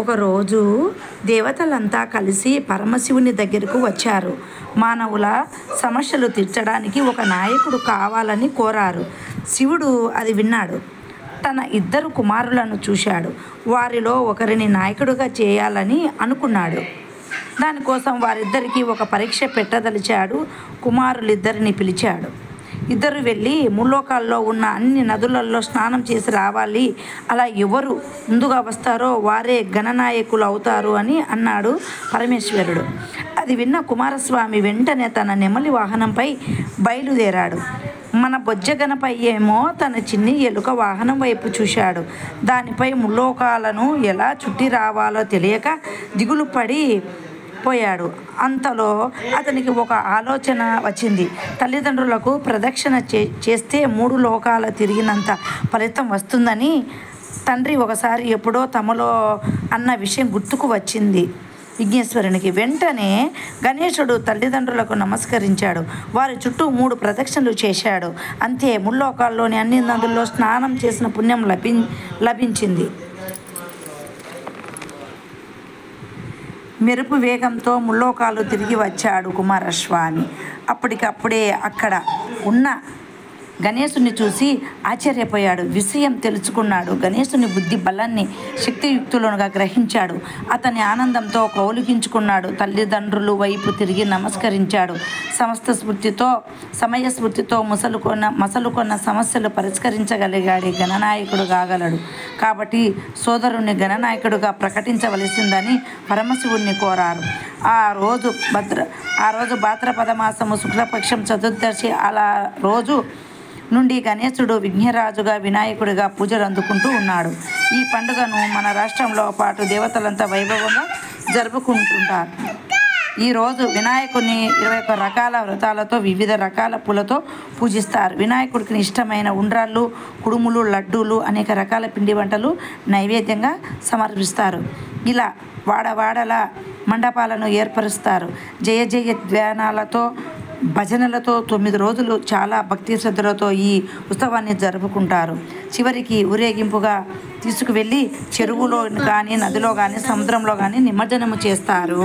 ఒకరోజు దేవతలంతా కలిసి పరమశివుని దగ్గరకు వచ్చారు. మానవుల సమస్యలు తీర్చడానికి ఒక నాయకుడు కావాలని కోరారు. శివుడు అది విన్నాడు. తన 2 కుమారులను చూశాడు. వారిలో ఒకరిని నాయకుడిగా చేయాలని అనుకున్నాడు. దానికోసం వారిద్దరికీ ఒక పరీక్ష పెట్టదలిచాడు. కుమారులిద్దరిని పిలిచాడు. ఇద్దరు వెళ్ళి ముల్లోకాల్లో ఉన్న అన్ని నదులలో స్నానం చేసి రావాలి. అలా ఎవరు ముందుగా వస్తారో వారే గణనాయకులు అవుతారు అని అన్నాడు పరమేశ్వరుడు. అది విన్న కుమారస్వామి వెంటనే తన నెమలి వాహనంపై బయలుదేరాడు. మన బొజ్జగనపై ఏమో తన చిన్ని ఎలుక వాహనం వైపు చూశాడు. దానిపై ముల్లోకాలను ఎలా చుట్టి రావాలో తెలియక దిగులు పడి పోయాడు. అంతలో అతనికి ఒక ఆలోచన వచ్చింది. తల్లిదండ్రులకు ప్రదక్షిణ చేస్తే 3 లోకాల తిరిగినంత ఫలితం వస్తుందని తండ్రి ఒకసారి ఎప్పుడో తమలో అన్న విషయం గుర్తుకు వచ్చింది విఘ్నేశ్వరునికి. వెంటనే గణేశుడు తల్లిదండ్రులకు నమస్కరించాడు. వారి చుట్టూ 3 ప్రదక్షిణలు చేశాడు. అంతే, ముల్లోకాల్లోని అన్ని నదుల్లో స్నానం చేసిన పుణ్యం లభించింది. మెరుపు వేగంతో ముల్లోకాలు తిరిగి వచ్చాడు కుమారస్వామి. అప్పటికప్పుడే అక్కడ ఉన్న గణేశుని చూసి ఆశ్చర్యపోయాడు. విషయం తెలుసుకున్నాడు. గణేశుని బుద్ధి బలాన్ని శక్తియుక్తులుగా గ్రహించాడు. అతని ఆనందంతో కౌలికించుకున్నాడు. తల్లిదండ్రులు వైపు తిరిగి నమస్కరించాడు. సమయస్ఫూర్తితో మసలుకొన్న సమస్యలు పరిష్కరించగలిగాడు. గణనాయకుడు కాగలడు కాబట్టి సోదరుణ్ణి గణనాయకుడుగా ప్రకటించవలసిందని పరమశివుణ్ణి కోరారు. ఆ రోజు భాద్రపద మాసము శుక్లపక్షం చతుర్దశి. అలా రోజు నుండి గణేశుడు విఘ్నరాజుగా వినాయకుడిగా పూజలు అందుకుంటూ ఉన్నాడు. ఈ పండుగను మన రాష్ట్రంలో పాటు దేవతలంతా వైభవంగా జరుపుకుంటుంటారు. ఈరోజు వినాయకుడిని 21 రకాల వ్రతాలతో వివిధ రకాల పూలతో పూజిస్తారు. వినాయకుడికి ఇష్టమైన ఉండ్రాళ్ళు, కుడుములు, లడ్డూలు, అనేక రకాల పిండి వంటలు నైవేద్యంగా సమర్పిస్తారు. ఇలా వాడవాడల మండపాలను ఏర్పరుస్తారు. జయ జయ ధ్యానాలతో భజనలతో 9 రోజులు చాలా భక్తి శ్రద్ధలతో ఈ ఉత్సవాన్ని జరుపుకుంటారు. చివరికి ఊరేగింపుగా తీసుకువెళ్ళి చెరువులో కానీ, నదిలో కానీ, సముద్రంలో కానీ నిమజ్జనము చేస్తారు.